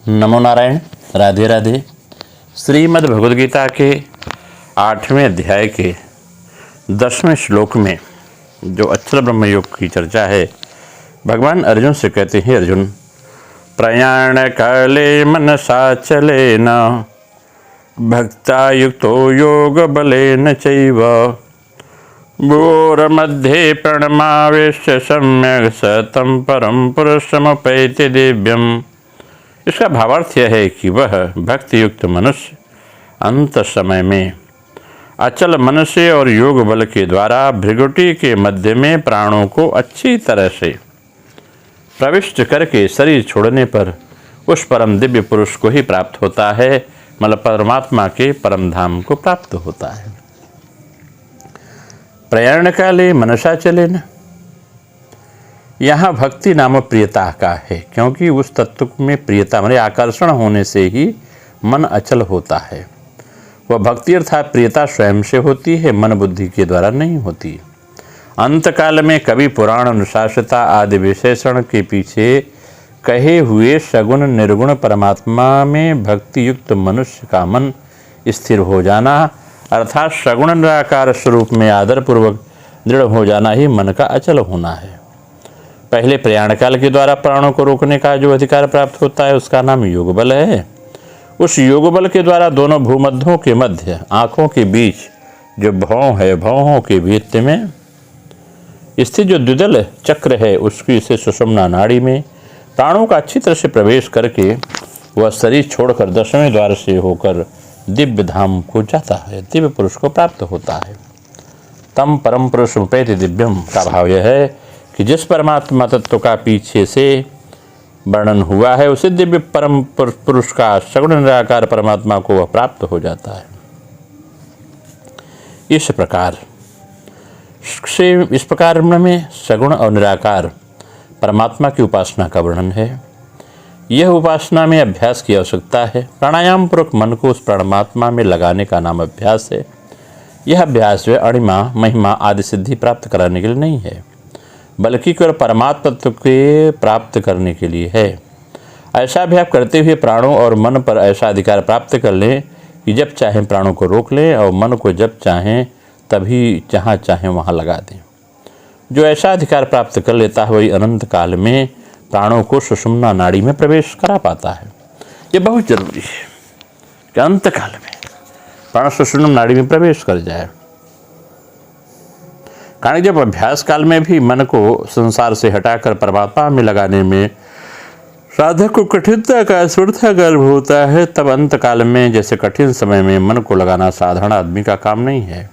नमो नारायण। राधे राधे। श्रीमद् भगवद गीता के 8वें अध्याय के 10वें श्लोक में जो अक्षर ब्रह्म योग की चर्चा है, भगवान अर्जुन से कहते हैं, अर्जुन प्रयाण काले मनसा चलेन भक्ता युक्तो योग बलेन चैव भूर मध्ये प्रणमावेश्य सम्यक सतम परम पुरुषमुपैति दिव्यम। इसका भावार्थ यह है कि वह भक्ति युक्त मनुष्य अंत समय में अचल मन से और योग बल के द्वारा भृगुटी के मध्य में प्राणों को अच्छी तरह से प्रविष्ट करके शरीर छोड़ने पर उस परम दिव्य पुरुष को ही प्राप्त होता है, मतलब परमात्मा के परम धाम को प्राप्त होता है। प्रयाण काले मनसा चले न, यहाँ भक्ति नाम प्रियता का है, क्योंकि उस तत्व में प्रियता माने आकर्षण होने से ही मन अचल होता है। वह भक्ति अर्थात प्रियता स्वयं से होती है, मन बुद्धि के द्वारा नहीं होती। अंतकाल में कवि पुराण अनुशासता आदि विशेषण के पीछे कहे हुए सगुण निर्गुण परमात्मा में भक्ति युक्त मनुष्य का मन स्थिर हो जाना अर्थात सगुण निराकार स्वरूप में आदरपूर्वक दृढ़ हो जाना ही मन का अचल होना है। पहले प्रयाण काल के द्वारा प्राणों को रोकने का जो अधिकार प्राप्त होता है उसका नाम योग बल है। उस योग बल के द्वारा दोनों भूमध्यों के मध्य आँखों के बीच जो भौं है, भौहों के भित्ति में स्थित जो द्विदल चक्र है उसकी से सुषुम्ना नाड़ी में प्राणों का अच्छी तरह से प्रवेश करके वह शरीर छोड़कर 10वें द्वार से होकर दिव्य धाम को जाता है, दिव्य पुरुष को प्राप्त होता है। तम परम पुरुष उपैति दिव्यम का भाव यह है कि जिस परमात्मा तत्व का पीछे से वर्णन हुआ है उसे दिव्य परम पुरुष का सगुण निराकार परमात्मा को वह प्राप्त हो जाता है। इस प्रकार में सगुण और निराकार परमात्मा की उपासना का वर्णन है। यह उपासना में अभ्यास की आवश्यकता है। प्राणायाम पूर्वक मन को उस परमात्मा में लगाने का नाम अभ्यास है। यह अभ्यास व अणिमा महिमा आदि सिद्धि प्राप्त कराने के लिए नहीं है, बल्कि केवल परमात्मा तत्व के प्राप्त करने के लिए है। ऐसा अभ्यास करते हुए प्राणों और मन पर ऐसा अधिकार प्राप्त कर लें कि जब चाहें प्राणों को रोक लें और मन को जब चाहें तभी जहाँ चाहें वहाँ लगा दें। जो ऐसा अधिकार प्राप्त कर लेता है वही अनंत काल में प्राणों को सुषुम्ना नाड़ी में प्रवेश करा पाता है। ये बहुत जरूरी है कि अंत काल में प्राण सुषुम्ना नाड़ी में प्रवेश कर जाए। कारण जब अभ्यास काल में भी मन को संसार से हटाकर परमात्मा में लगाने में साधक को कठिनता का असुरता गर्भ होता है, तब अंत काल में जैसे कठिन समय में मन को लगाना साधारण आदमी का काम नहीं है।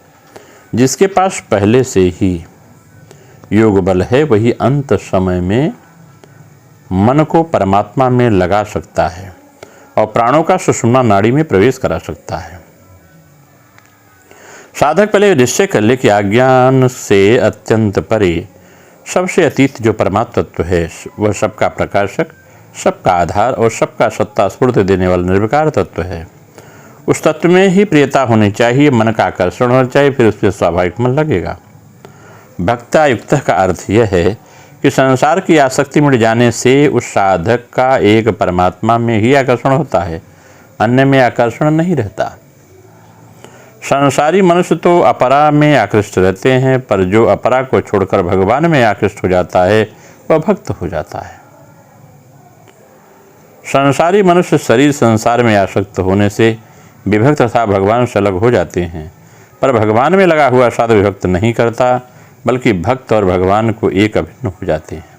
जिसके पास पहले से ही योग बल है वही अंत समय में मन को परमात्मा में लगा सकता है और प्राणों का सुषुम्ना नाड़ी में प्रवेश करा सकता है। साधक पहले निश्चय कर ले कि अज्ञान से अत्यंत परे सबसे अतीत जो परमात्मा तत्व है वह सबका प्रकाशक, सबका आधार और सबका सत्ता स्फूर्ति देने वाला निर्विकार तत्व है। उस तत्व में ही प्रियता होनी चाहिए, मन का आकर्षण होना चाहिए, फिर उसमें स्वाभाविक मन लगेगा। भक्ता युक्त का अर्थ यह है कि संसार की आसक्ति मिट जाने से उस साधक का एक परमात्मा में ही आकर्षण होता है, अन्य में आकर्षण नहीं रहता। संसारी मनुष्य तो अपरा में आकृष्ट रहते हैं, पर जो अपरा को छोड़कर भगवान में आकृष्ट हो जाता है वह भक्त हो जाता है। संसारी मनुष्य शरीर संसार में आसक्त होने से विभक्त तथा भगवान से अलग हो जाते हैं, पर भगवान में लगा हुआ साधक विभक्त नहीं करता, बल्कि भक्त और भगवान को एक अभिन्न हो जाते हैं।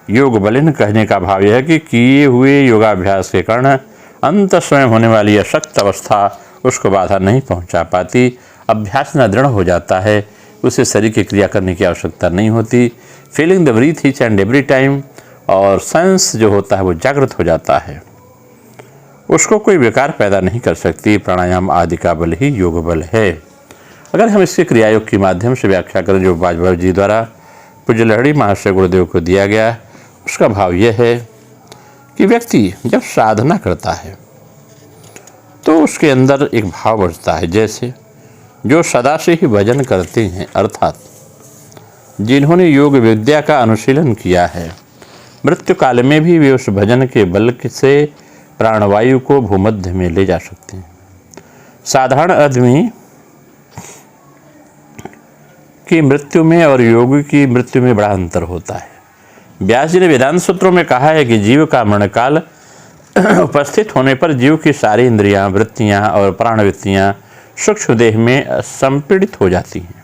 योग बलिन कहने का भाव यह है कि किए हुए योगाभ्यास के कारण अंत स्वयं होने वाली अशक्त अवस्था उसको बाधा नहीं पहुंचा पाती। अभ्यास न दृढ़ हो जाता है, उसे शरीर की क्रिया करने की आवश्यकता नहीं होती। Feeling the breath each and every time और सेंस जो होता है वो जागृत हो जाता है, उसको कोई विकार पैदा नहीं कर सकती। प्राणायाम आदि का बल ही योग बल है। अगर हम इसके क्रियायोग के माध्यम से व्याख्या करें जो वाजपेयी जी द्वारा पूज्य लहड़ी महाशय गुरुदेव को दिया गया, उसका भाव यह है कि व्यक्ति जब साधना करता है तो उसके अंदर एक भाव बढ़ता है, जैसे जो सदा से ही भजन करते हैं अर्थात जिन्होंने योग विद्या का अनुशीलन किया है मृत्यु काल में भी वे उस भजन के बल से प्राणवायु को भूमध्य में ले जा सकते हैं। साधारण आदमी की मृत्यु में और योगी की मृत्यु में बड़ा अंतर होता है। व्यास जी ने वेदांत सूत्रों में कहा है कि जीव का मरणकाल उपस्थित होने पर जीव की सारी इंद्रियां, वृत्तियां और प्राणवृत्तियां सूक्ष्म देह में संपीड़ित हो जाती हैं।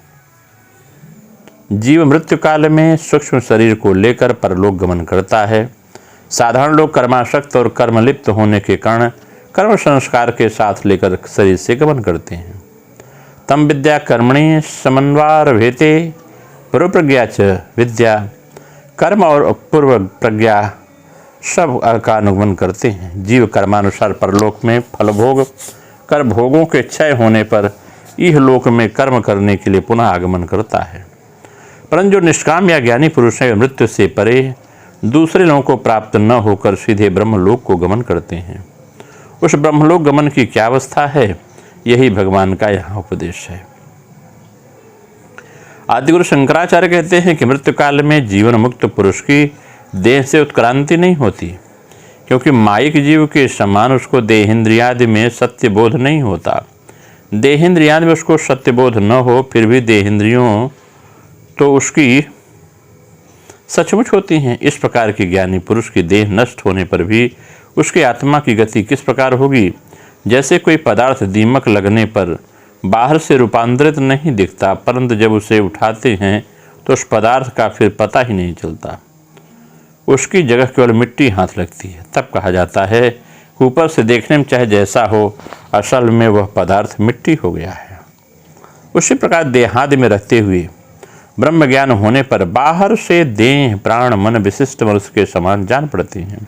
जीव मृत्यु काल में सूक्ष्म शरीर को लेकर परलोक गमन करता है। साधारण लोग कर्माशक्त और कर्मलिप्त होने के कारण कर्म संस्कार के साथ लेकर शरीर से गमन करते हैं। तम विद्या कर्मणि समन्वार भेते पूर्व प्रज्ञा च विद्या, कर्म और पूर्व प्रज्ञा सब का अनुगमन करते हैं। जीव कर्मानुसार परलोक में फल भोग कर भोगों के क्षय होने पर इहलोक में कर्म करने के लिए पुनः आगमन करता है। परंतु जो निष्काम या ज्ञानी पुरुष है, मृत्यु से परे दूसरे लोगों को प्राप्त न होकर सीधे ब्रह्मलोक को गमन करते हैं। उस ब्रह्मलोक गमन की क्या अवस्था है, यही भगवान का यहाँ उपदेश है। आदिगुरु शंकराचार्य कहते हैं कि मृत्यु काल में जीवन मुक्त पुरुष की देह से उत्क्रांति नहीं होती, क्योंकि माइक जीव के समान उसको देहेंद्रियादि में सत्य बोध नहीं होता। देहेंद्रियादि में उसको सत्य बोध न हो, फिर भी देहेंद्रियों तो उसकी सचमुच होती हैं। इस प्रकार के ज्ञानी पुरुष की देह नष्ट होने पर भी उसकी आत्मा की गति किस प्रकार होगी? जैसे कोई पदार्थ दीमक लगने पर बाहर से रूपांतरित नहीं दिखता, परंतु जब उसे उठाते हैं तो उस पदार्थ का फिर पता ही नहीं चलता। उसकी जगह केवल मिट्टी हाथ लगती है। तब कहा जाता है ऊपर से देखने में चाहे जैसा हो, असल में वह पदार्थ मिट्टी हो गया है। उसी प्रकार देहादि में रहते हुए ब्रह्म ज्ञान होने पर बाहर से देह, प्राण, मन विशिष्ट मनुष्य के समान जान पड़ते हैं,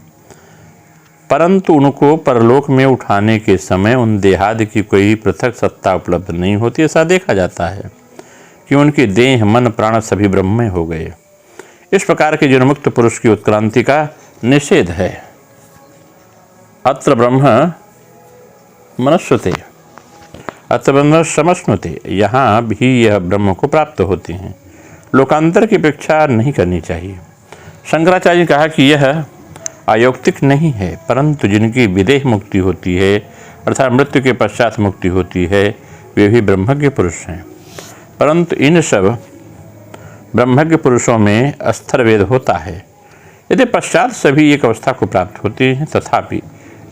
परंतु उनको परलोक में उठाने के समय उन देहादि की कोई पृथक सत्ता उपलब्ध नहीं होती। ऐसा देखा जाता है कि उनकी देह, मन, प्राण सभी ब्रह्म में हो गए। इस प्रकार के जीवनमुक्त पुरुष की उत्क्रांति का निषेध है। अत्र ब्रह्म मनुष्यते अत्र ब्रह्म समश्नुते, यहाँ भी यह ब्रह्म को प्राप्त होते हैं। लोकांतर की अपेक्षा नहीं करनी चाहिए। शंकराचार्य ने कहा कि यह अयौक्तिक नहीं है, परंतु जिनकी विदेह मुक्ति होती है अर्थात मृत्यु के पश्चात मुक्ति होती है, वे भी ब्रह्मज्ञ पुरुष हैं। परंतु इन सब ब्रह्मज्ञ पुरुषों में अस्थर्वेद होता है। यदि पश्चात सभी एक अवस्था को प्राप्त होते हैं, तथापि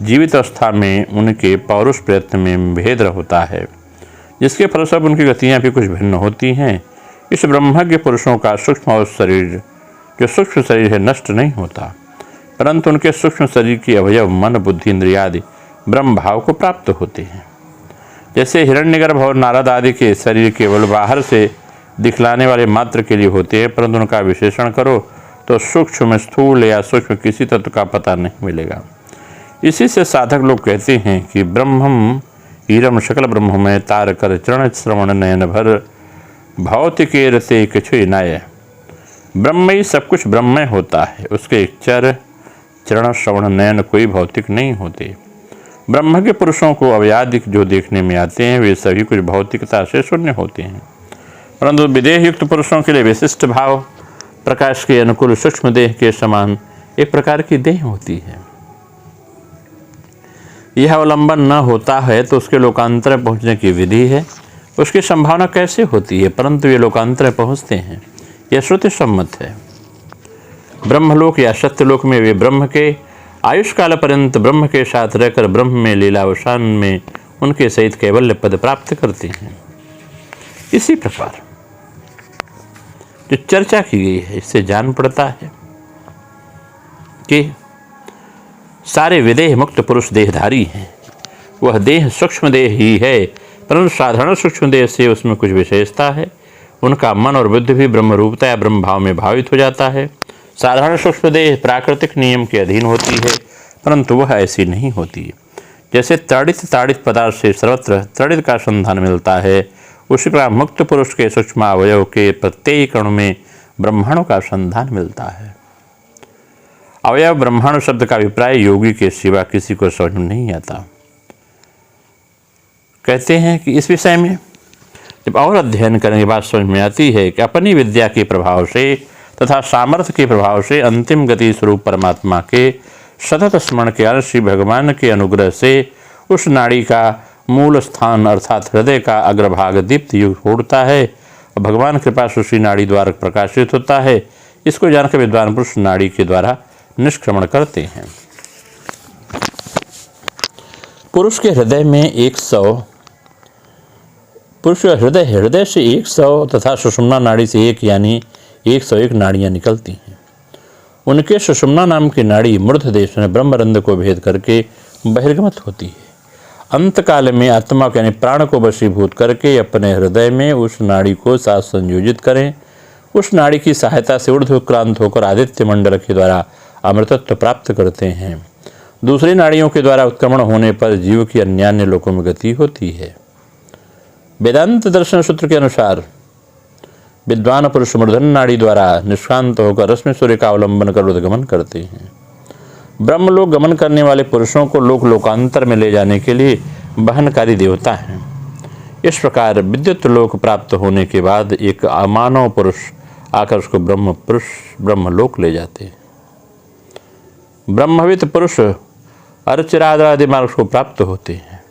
जीवित अवस्था में उनके पौरुष प्रयत्न में भेद होता है, जिसके फलस्वरूप उनकी गतियाँ भी कुछ भिन्न होती हैं। इस ब्रह्मज्ञ पुरुषों का सूक्ष्म शरीर, जो सूक्ष्म शरीर है, नष्ट नहीं होता, परंतु उनके सूक्ष्म शरीर की अवयव मन, बुद्धि, इंद्रियादि ब्रह्म भाव को प्राप्त होते हैं। जैसे हिरण्यगर्भ और नारद आदि के शरीर केवल बाहर से दिखलाने वाले मात्र के लिए होते हैं, परंतु उनका विश्लेषण करो तो सूक्ष्म, स्थूल या सूक्ष्म किसी तत्व का पता नहीं मिलेगा। इसी से साधक लोग कहते हैं कि ब्रह्मम हीरम सकल ब्रह्ममय तार कर चरण श्रवण नयन भर भौतिके रते किछु नाय। ब्रह्म ही सब कुछ ब्रह्म होता है, उसके चर चरण श्रवण नयन कोई भौतिक नहीं होते। ब्रह्म के पुरुषों को अव्याधिक जो देखने में आते हैं, वे सभी कुछ भौतिकता से शून्य होते हैं, परंतु विदेह युक्त पुरुषों के लिए विशिष्ट भाव प्रकाश के अनुकूल सूक्ष्म देह के समान एक प्रकार की देह होती है। यह अवलंबन न होता है तो उसके लोकांतर पहुँचने की विधि है, उसकी संभावना कैसे होती है, परंतु ये लोकांतर पहुँचते हैं, यह श्रुति सम्मत है। ब्रह्मलोक या सत्यलोक में वे ब्रह्म के आयुष काल पर्यंत ब्रह्म के साथ रहकर ब्रह्म में लीलावसान में उनके सहित कैवल्य पद प्राप्त करते हैं। इसी प्रकार जो चर्चा की गई है, इससे जान पड़ता है कि सारे विदेह मुक्त पुरुष देहधारी हैं। वह देह सूक्ष्म देह ही है, परंतु साधारण सूक्ष्म देह से उसमें कुछ विशेषता है। उनका मन और बुद्धि भी ब्रह्म रूपता या ब्रह्म भाव में भावित हो जाता है। साधारण सूक्ष्म देह प्राकृतिक नियम के अधीन होती है, परंतु वह ऐसी नहीं होती। जैसे ताड़ित पदार्थ से सर्वत्र तड़ित का संधान मिलता है, उसी प्रकार मुक्त पुरुष के सूक्ष्म अवयव के प्रत्येक कण में ब्रह्मांडों का संधान मिलता है। अवयव ब्रह्मांड शब्द का अभिप्राय योगी के सिवा किसी को समझ में नहीं आता। कहते हैं कि इस विषय में जब और अध्ययन करने के बाद समझ में आती है कि अपनी विद्या के प्रभाव से तथा सामर्थ्य के प्रभाव से अंतिम गति स्वरूप परमात्मा के सतत स्मरण के कारण श्री भगवान के अनुग्रह से उस नाड़ी का मूल स्थान अर्थात हृदय का अग्रभाग दीप्त युक्त उड़ता है और भगवान कृपा से उसी नाड़ी द्वारा प्रकाशित होता है। इसको जानकर विद्वान पुरुष नाड़ी के द्वारा निष्क्रमण करते हैं। पुरुष के हृदय में 100 पुरुष का हृदय से 100 तथा सुषुम्ना नाड़ी से 1 यानी 101 नाड़ियाँ निकलती हैं। उनके सुषुम्ना नाम की नाड़ी मूर्ध देश में ब्रह्मरंध्र को भेद करके बहिर्गमत होती है। अंतकाल में आत्मा को यानी प्राण को वशीभूत करके अपने हृदय में उस नाड़ी को साथ संयोजित करें। उस नाड़ी की सहायता से ऊर्ध्वक्रांत होकर आदित्य मंडल के द्वारा अमृतत्व प्राप्त करते हैं। दूसरी नाड़ियों के द्वारा उत्क्रमण होने पर जीव की अन्यान्य लोकों में गति होती है। वेदांत दर्शन सूत्र के अनुसार विद्वान पुरुष मूर्धन नाड़ी द्वारा निष्क्रांत होकर रश्मि सूर्य का अवलंबन कर उद्गमन करते हैं। ब्रह्मलोक गमन करने वाले पुरुषों को लोक लोकांतर में ले जाने के लिए वहनकारी देवता हैं। इस प्रकार विद्युत लोक प्राप्त होने के बाद एक अमानव पुरुष आकर उसको ब्रह्मलोक ले जाते हैं। ब्रह्मविद पुरुष अर्चिराद आदि मार्ग को प्राप्त होते हैं।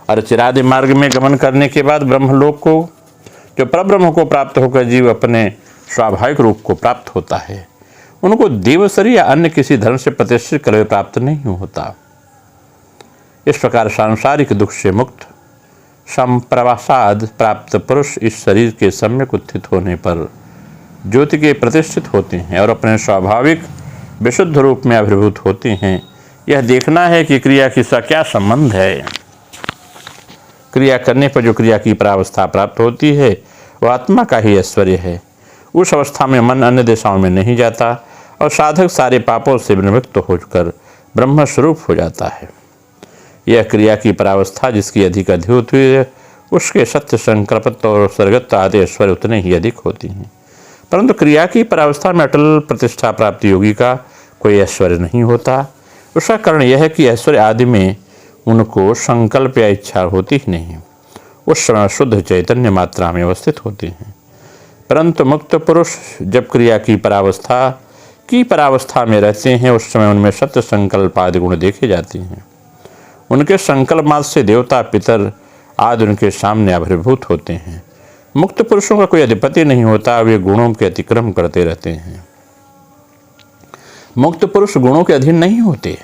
अर्चिरादि मार्ग में गमन करने के बाद ब्रह्मलोक को जो परब्रह्म को प्राप्त होकर जीव अपने स्वाभाविक रूप को प्राप्त होता है। उनको देवसरी या अन्य किसी धर्म से प्रतिष्ठित कलवे प्राप्त नहीं होता। इस प्रकार सांसारिक दुख से मुक्त संप्रवासाद प्राप्त पुरुष इस शरीर के सम्यक उत्थित होने पर ज्योति के प्रतिष्ठित होते हैं और अपने स्वाभाविक विशुद्ध रूप में आविर्भूत होते हैं। यह देखना है कि क्रिया की सा क्या संबंध है। क्रिया करने पर जो क्रिया की परावस्था प्राप्त होती है वह आत्मा का ही ऐश्वर्य है। उस अवस्था में मन अन्य दिशाओं में नहीं जाता और साधक सारे पापों से विनिवृत्त होकर ब्रह्म स्वरूप हो जाता है। यह क्रिया की परावस्था जिसकी अधिक अद्भुत हुई है उसके सत्य संकल्पत्व और स्वर्गत्व आदि ऐश्वर्य उतने ही अधिक होती हैं। परंतु क्रिया की परावस्था में अटल प्रतिष्ठा प्राप्त योगी का कोई ऐश्वर्य नहीं होता। उसका कारण यह है कि ऐश्वर्य आदि में उनको संकल्प या इच्छा होती ही नहीं। उस समय शुद्ध चैतन्य मात्रा में अवस्थित होते हैं। परंतु मुक्त पुरुष जब क्रिया की परावस्था में रहते हैं उस समय उनमें सत्य संकल्प आदि गुण देखे जाते हैं। उनके संकल्प मात्र से देवता पितर आदि उनके सामने आविर्भूत होते हैं। मुक्त पुरुषों का कोई अधिपति नहीं होता, वे गुणों के अतिक्रम करते रहते हैं। मुक्त पुरुष गुणों के अधीन नहीं होते।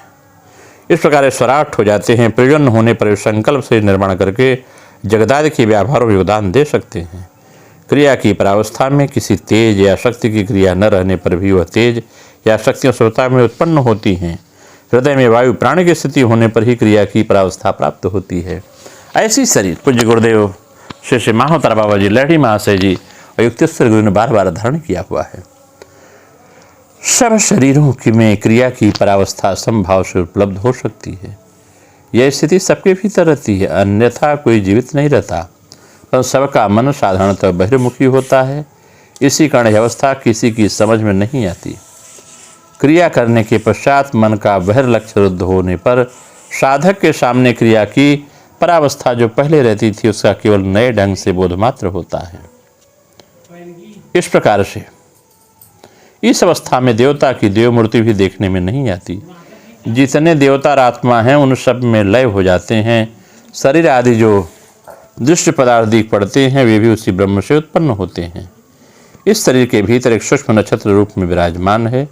इस प्रकार स्वराट हो जाते हैं। प्रयोजन होने पर संकल्प से निर्माण करके जगदादि के व्यापारों में योगदान दे सकते हैं। क्रिया की परावस्था में किसी तेज या शक्ति की क्रिया न रहने पर भी वह तेज या शक्तियाँ स्वतः में उत्पन्न होती हैं। हृदय में वायु प्राण की स्थिति होने पर ही क्रिया की परावस्था प्राप्त होती है। ऐसी शरीर पूज्य गुरुदेव श्री माहोतर बाबा जी लहड़ी महाशय जी और युक्तेश्वर गुरु ने बार बार धारण किया हुआ है। सब शरीरों की में क्रिया की परावस्था संभाव से उपलब्ध हो सकती है। यह स्थिति सबके भीतर रहती है, अन्यथा कोई जीवित नहीं रहता। पर सबका मन साधारणतः बहिर्मुखी होता है। इसी कारण यह अवस्था किसी की समझ में नहीं आती। क्रिया करने के पश्चात मन का बहिर्लक्ष्य रुद्ध होने पर साधक के सामने क्रिया की परावस्था जो पहले रहती थी उसका केवल नए ढंग से बोध मात्र होता है। इस प्रकार से इस अवस्था में देवता की देवमूर्ति भी देखने में नहीं आती। जितने देवता और आत्मा हैं उन सब में लय हो जाते हैं। शरीर आदि जो दृश्य पदार्थ दिख पड़ते हैं वे भी उसी ब्रह्म से उत्पन्न होते हैं। इस शरीर के भीतर एक सूक्ष्म नक्षत्र रूप में विराजमान है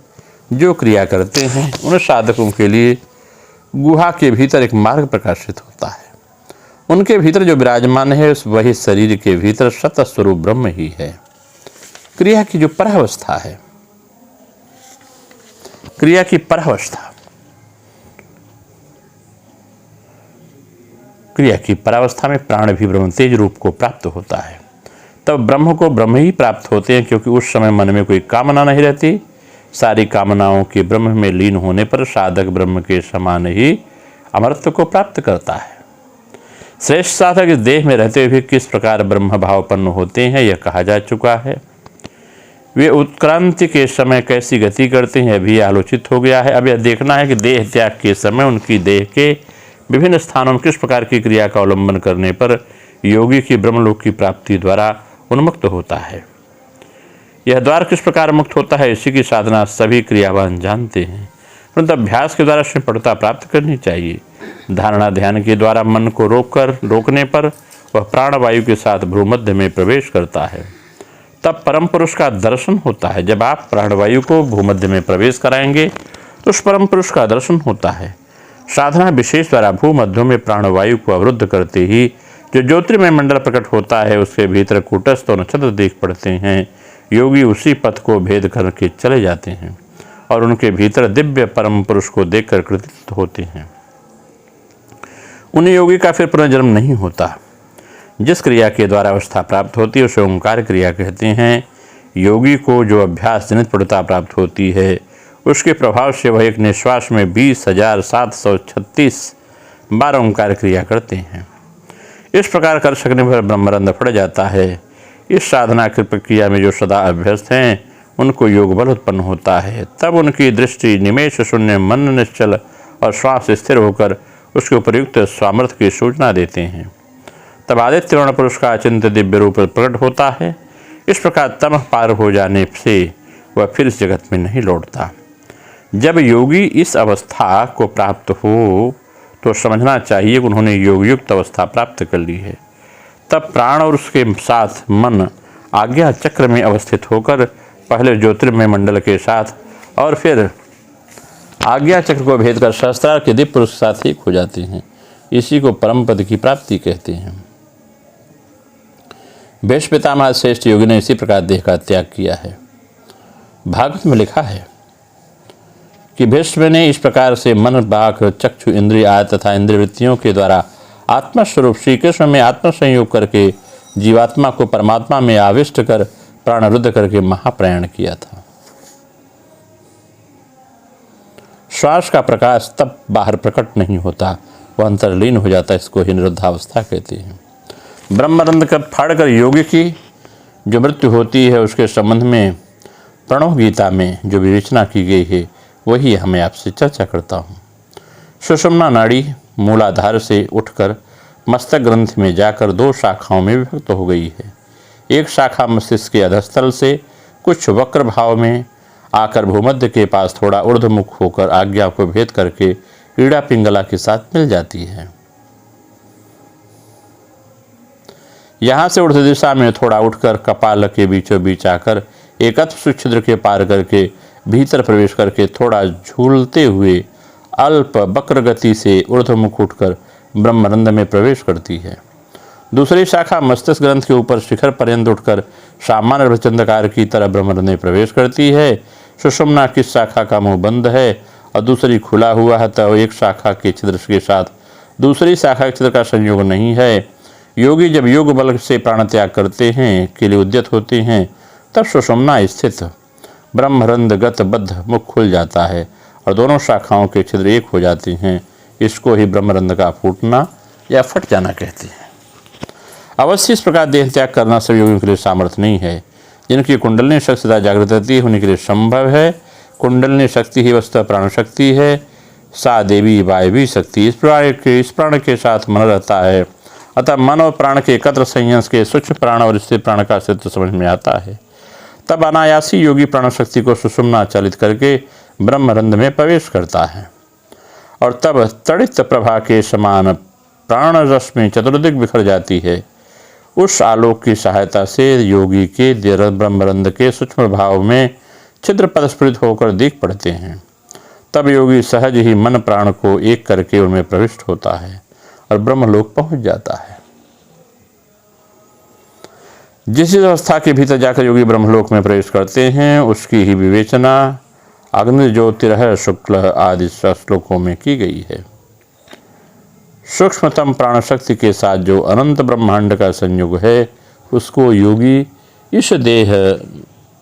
जो क्रिया करते हैं। उन साधकों के लिए गुहा के भीतर एक मार्ग प्रकाशित होता है। उनके भीतर जो विराजमान है वही शरीर के भीतर सत स्वरूप ब्रह्म ही है। क्रिया की जो परावस्था है, क्रिया की परावस्था, क्रिया की परावस्था में प्राण भी ब्रह्म तेज रूप को प्राप्त होता है। तब ब्रह्म को ब्रह्म ही प्राप्त होते हैं, क्योंकि उस समय मन में कोई कामना नहीं रहती। सारी कामनाओं के ब्रह्म में लीन होने पर साधक ब्रह्म के समान ही अमरत्व को प्राप्त करता है। श्रेष्ठ साधक इस देह में रहते हुए किस प्रकार ब्रह्म भावपन्न होते हैं यह कहा जा चुका है। वे उत्क्रांति के समय कैसी गति करते हैं अभी आलोचित हो गया है। अब यह देखना है कि देह त्याग के समय उनकी देह के विभिन्न स्थानों में किस प्रकार की क्रिया का अवलंबन करने पर योगी की ब्रह्मलोक की प्राप्ति द्वारा उन्मुक्त होता है। यह द्वार किस प्रकार मुक्त होता है, इसी की साधना सभी क्रियावान जानते हैं, परंतु अभ्यास के द्वारा इसमें प्रौढ़ता प्राप्त करनी चाहिए। धारणा ध्यान के द्वारा मन को रोकने पर वह प्राणवायु के साथ भ्रूमध्य में प्रवेश करता है, तब परम पुरुष का दर्शन होता है। जब आप प्राणवायु को भूमध्य में प्रवेश कराएंगे तो उस परम पुरुष का दर्शन होता है। साधना विशेष द्वारा भूमध्यों में प्राणवायु को अवरुद्ध करते ही जो ज्योतिर्मय मंडल प्रकट होता है, उसके भीतर कूटस्थ और नक्षत्र देख पड़ते हैं। योगी उसी पथ को भेद करके चले जाते हैं और उनके भीतर दिव्य परम पुरुष को देखकर कृतार्थ होते हैं। उन्हें योगी का फिर पुनर्जन्म नहीं होता। जिस क्रिया के द्वारा अवस्था प्राप्त होती है उसे ओंकार क्रिया कहते हैं। योगी को जो अभ्यास जनित प्रौढ़ता प्राप्त होती है, उसके प्रभाव से वह एक निश्वास में 20,736 बार ओंकार क्रिया करते हैं। इस प्रकार कर सकने पर ब्रह्मरंध्र फट जाता है। इस साधना की प्रक्रिया में जो सदा अभ्यस्त हैं उनको योग बल उत्पन्न होता है। तब उनकी दृष्टि निमेष शून्य, मन निश्चल और श्वास स्थिर होकर उसके उपयुक्त सामर्थ्य की सूचना देते हैं। तब आदित्य वर्ण पुरुष का अचिंत्य दिव्य रूप प्रकट होता है। इस प्रकार तमः पार हो जाने से वह फिर इस जगत में नहीं लौटता। जब योगी इस अवस्था को प्राप्त हो तो समझना चाहिए कि उन्होंने योग युक्त अवस्था प्राप्त कर ली है। तब प्राण और उसके साथ मन आज्ञा चक्र में अवस्थित होकर पहले ज्योतिर्मय मंडल के साथ और फिर आज्ञा चक्र को भेद कर सहस्त्रार के दिव्य पुरुष के साथ एक हो जाते हैं। इसी को परम पद की प्राप्ति कहते हैं। भीष्म पितामह श्रेष्ठ योगी ने इसी प्रकार देह का त्याग किया है। भागवत में लिखा है कि भीष्म ने इस प्रकार से मन, बाक, चक्षु, इंद्रिय आदि तथा इंद्रिय वृत्तियों के द्वारा आत्मा स्वरूप श्री कृष्ण में आत्म संयोग करके जीवात्मा को परमात्मा में आविष्ट कर प्राण रुद्ध करके महाप्रयाण किया था। श्वास का प्रकाश तब बाहर प्रकट नहीं होता, वह अंतर्लीन हो जाता है। इसको ही निरुद्धावस्था कहते हैं। ब्रह्मरंध्र का फाड़कर योगी की जो मृत्यु होती है उसके संबंध में प्रणव गीता में जो विवेचना की गई है वही हमें आपसे चर्चा करता हूँ। सुषुम्ना नाड़ी मूलाधार से उठकर मस्तक ग्रंथि में जाकर 2 शाखाओं में विभक्त हो गई है। एक शाखा मस्तिष्क के अधस्थल से कुछ वक्र भाव में आकर भूमध्य के पास थोड़ा ऊर्ध्वमुख होकर आज्ञा को भेद करके ईड़ा पिंगला के साथ मिल जाती है। यहाँ से ऊर्ध्व दिशा में थोड़ा उठकर कपाल के बीचों बीच आकर एक अत्व छिद्र के पार करके भीतर प्रवेश करके थोड़ा झूलते हुए अल्प वक्र गति से ऊर्ध्वमुख उठकर ब्रह्मरंध्र में प्रवेश करती है। दूसरी शाखा मस्तिष्क ग्रंथ के ऊपर शिखर पर्यंत उठकर सामान्य अर्धचंद्राकार की तरह ब्रह्मरंध्र में प्रवेश करती है। सुषुम्ना की शाखा का मुंह बंद है और दूसरी खुला हुआ है, तो एक शाखा के छिद्र के साथ दूसरी शाखा के छिद्र का संयोग नहीं है। योगी जब योग बल से प्राण त्याग करते हैं, के लिए उद्यत होते हैं, तब सुषुम्ना स्थित ब्रह्मरंध्र गत बद्ध मुख खुल जाता है और दोनों शाखाओं के छिद्र एक हो जाते हैं। इसको ही ब्रह्मरंध्र का फूटना या फट जाना कहते हैं। अवश्य इस प्रकार देह त्याग करना सब योगियों के लिए सामर्थ्य नहीं है। जिनकी कुंडलिनी शक्ति सदा जागृत रहती है उन्हीं के लिए संभव है। कुंडलिनी शक्ति ही वस्तु प्राण शक्ति है। सा देवी वायवी शक्ति इस प्राण के साथ मन रहता है। अतः मन और प्राण के एकत्र संयंस के सूक्ष्म प्राण और स्थिर प्राण का अस्तित्व समझ में आता है। तब अनायासी योगी प्राण शक्ति को सुषुम्ना चालित करके ब्रह्मरंध्र में प्रवेश करता है और तब तड़ित प्रभा के समान प्राण रस में चतुर्दिक बिखर जाती है। उस आलोक की सहायता से योगी के ब्रह्मरंध्र के सूक्ष्म भाव में छिद्र परस्फुरित होकर दिख पड़ते हैं। तब योगी सहज ही मन प्राण को एक करके उनमें प्रविष्ट होता है और ब्रह्मलोक पहुंच जाता है। जिस अवस्था के भीतर जाकर योगी ब्रह्मलोक में प्रवेश करते हैं उसकी ही विवेचना अग्नि ज्योतिरह शुक्ल आदि श्लोकों में की गई है। सूक्ष्मतम प्राण शक्ति के साथ जो अनंत ब्रह्मांड का संयोग है उसको योगी इस देह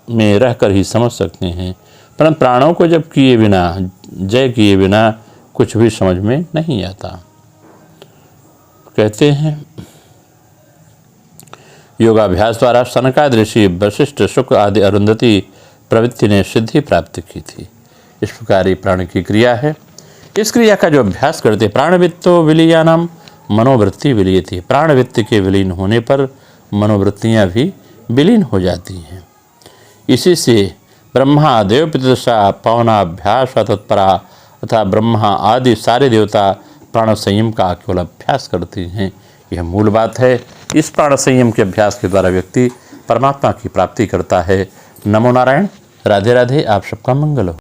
में रहकर ही समझ सकते हैं, परंतु प्राणों को जब किए बिना, जय किए बिना कुछ भी समझ में नहीं आता। कहते हैं योगाभ्यास द्वारा सनकादि ऋषि वशिष्ठ शुक्र आदि अरुंधति प्रवृत्ति ने सिद्धि प्राप्त की थी। इस प्रकार प्राण की क्रिया है। इस क्रिया का जो अभ्यास करते प्राणवित्तो विलीयानाम मनोवृत्ति विलीयति। प्राणवित्त के विलीन होने पर मनोवृत्तियाँ भी विलीन हो जाती हैं। इसी से ब्रह्मा देव पितृषा पवनाभ्यास तत्परा तथा ब्रह्मा आदि सारे देवता प्राण संयम का केवल अभ्यास करते हैं। यह मूल बात है। इस प्राण संयम के अभ्यास के द्वारा व्यक्ति परमात्मा की प्राप्ति करता है। नमो नारायण। राधे राधे। आप सबका मंगल हो।